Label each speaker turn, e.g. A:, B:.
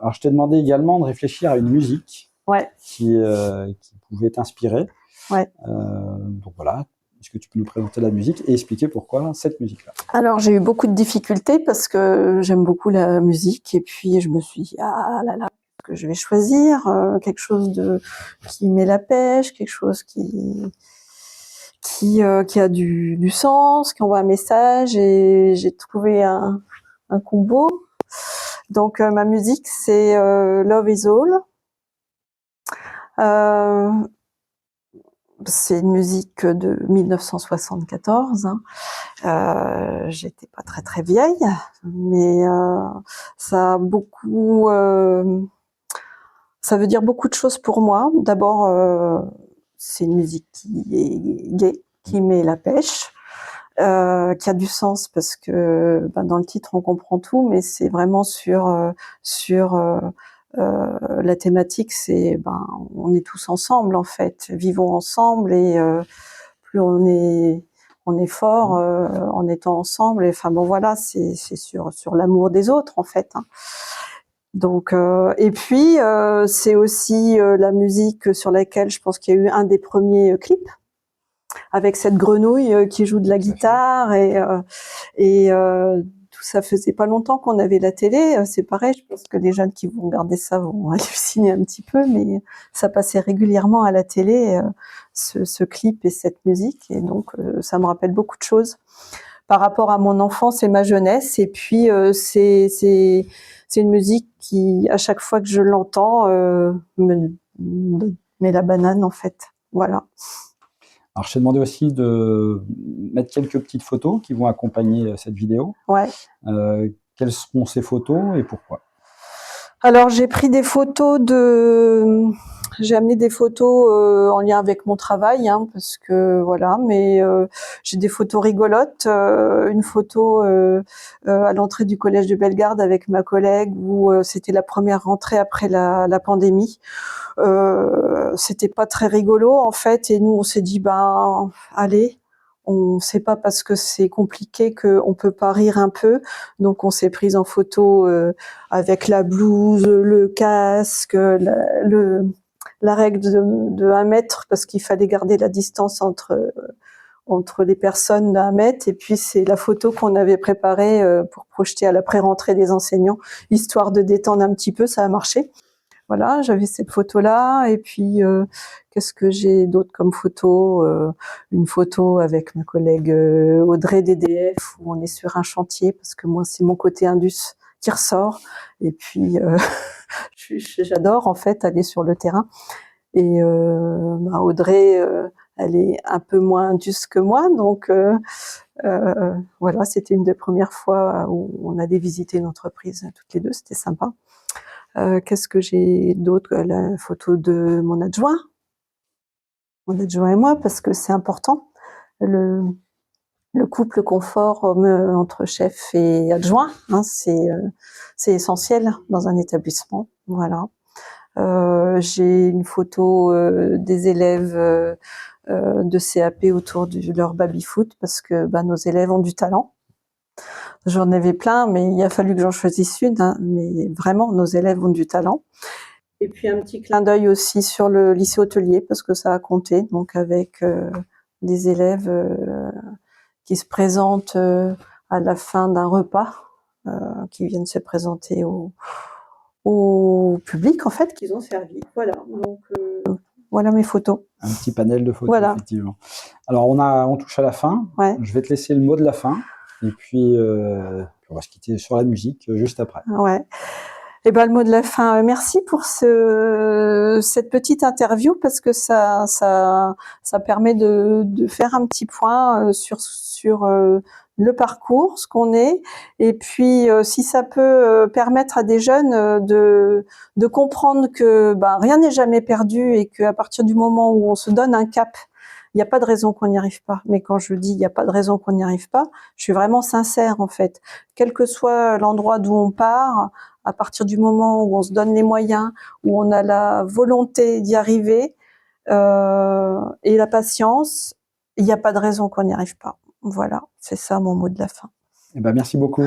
A: Alors, je t'ai demandé également de réfléchir à une musique
B: Ouais.
A: qui pouvait t'inspirer.
B: Ouais.
A: Donc voilà, est-ce que tu peux nous présenter la musique et expliquer pourquoi cette musique-là?
B: Alors, j'ai eu beaucoup de difficultés parce que j'aime beaucoup la musique et puis je me suis dit, ah là là, que je vais choisir quelque chose qui met la pêche, quelque chose qui a du sens, qui envoie un message, et j'ai trouvé un combo. Donc ma musique, c'est Love Is All. C'est une musique de 1974. J'étais pas très vieille, mais ça a beaucoup, ça veut dire beaucoup de choses pour moi. D'abord, c'est une musique qui est gaie, qui met la pêche, qui a du sens parce que dans le titre on comprend tout, mais c'est vraiment sur la thématique, c'est on est tous ensemble en fait, vivons ensemble, et plus on est fort en étant ensemble. Et, enfin bon voilà, c'est sur l'amour des autres en fait. Hein. Donc et puis c'est aussi la musique sur laquelle je pense qu'il y a eu un des premiers clips, avec cette grenouille qui joue de la guitare, et tout ça faisait pas longtemps qu'on avait la télé. C'est pareil, je pense que les jeunes qui vont regarder ça vont halluciner un petit peu, mais ça passait régulièrement à la télé, ce clip et cette musique, et donc ça me rappelle beaucoup de choses par rapport à mon enfance et ma jeunesse. Et puis c'est une musique qui, à chaque fois que je l'entends, me met la banane en fait. Voilà.
A: Alors, je t'ai demandé aussi de mettre quelques petites photos qui vont accompagner cette vidéo.
B: Ouais.
A: Quelles seront ces photos et pourquoi?
B: Alors, j'ai pris des photos j'ai amené des photos en lien avec mon travail, hein, parce que voilà, mais j'ai des photos rigolotes. Une photo à l'entrée du collège de Bellegarde avec ma collègue, où c'était la première rentrée après la pandémie. C'était pas très rigolo en fait, et nous on s'est dit allez, on sait pas parce que c'est compliqué qu'on peut pas rire un peu, donc on s'est prise en photo avec la blouse, le casque, la règle de 1 mètre, parce qu'il fallait garder la distance entre les personnes d'1 mètre, et puis c'est la photo qu'on avait préparée pour projeter à la pré-rentrée des enseignants, histoire de détendre un petit peu. Ça a marché. Voilà, j'avais cette photo-là, et puis qu'est-ce que j'ai d'autre comme photo? Une photo avec ma collègue Audrey d'EDF, où on est sur un chantier, parce que moi c'est mon côté indus qui ressort, et puis j'adore en fait aller sur le terrain, et Audrey, elle est un peu moins indus que moi, donc voilà, c'était une des premières fois où on allait visiter une entreprise toutes les deux, c'était sympa. Qu'est-ce que j'ai d'autre? La photo de mon adjoint et moi, parce que c'est important. Le couple confort entre chef et adjoint, hein, c'est essentiel dans un établissement. Voilà. J'ai une photo des élèves de CAP autour de leur baby-foot, parce que nos élèves ont du talent. J'en avais plein, mais il a fallu que j'en choisisse une, hein, mais vraiment, nos élèves ont du talent. Et puis un petit clin d'œil aussi sur le lycée hôtelier, parce que ça a compté, donc avec des élèves qui se présentent à la fin d'un repas, qui viennent se présenter au public en fait, qu'ils ont servi. Voilà, donc voilà mes photos.
A: Un petit panel de photos,
B: voilà.
A: Effectivement. Alors on touche à la fin.
B: Ouais.
A: Je vais te laisser le mot de la fin, et puis on va se quitter sur la musique juste après.
B: Ouais. Et le mot de la fin, merci pour cette petite interview, parce que ça permet de faire un petit point sur le parcours, ce qu'on est, et puis si ça peut permettre à des jeunes de comprendre que rien n'est jamais perdu, et qu'à partir du moment où on se donne un cap, il n'y a pas de raison qu'on n'y arrive pas. Mais quand je dis il n'y a pas de raison qu'on n'y arrive pas, je suis vraiment sincère en fait. Quel que soit l'endroit d'où on part, à partir du moment où on se donne les moyens, où on a la volonté d'y arriver et la patience, il n'y a pas de raison qu'on n'y arrive pas. Voilà, c'est ça mon mot de la fin.
A: Merci beaucoup.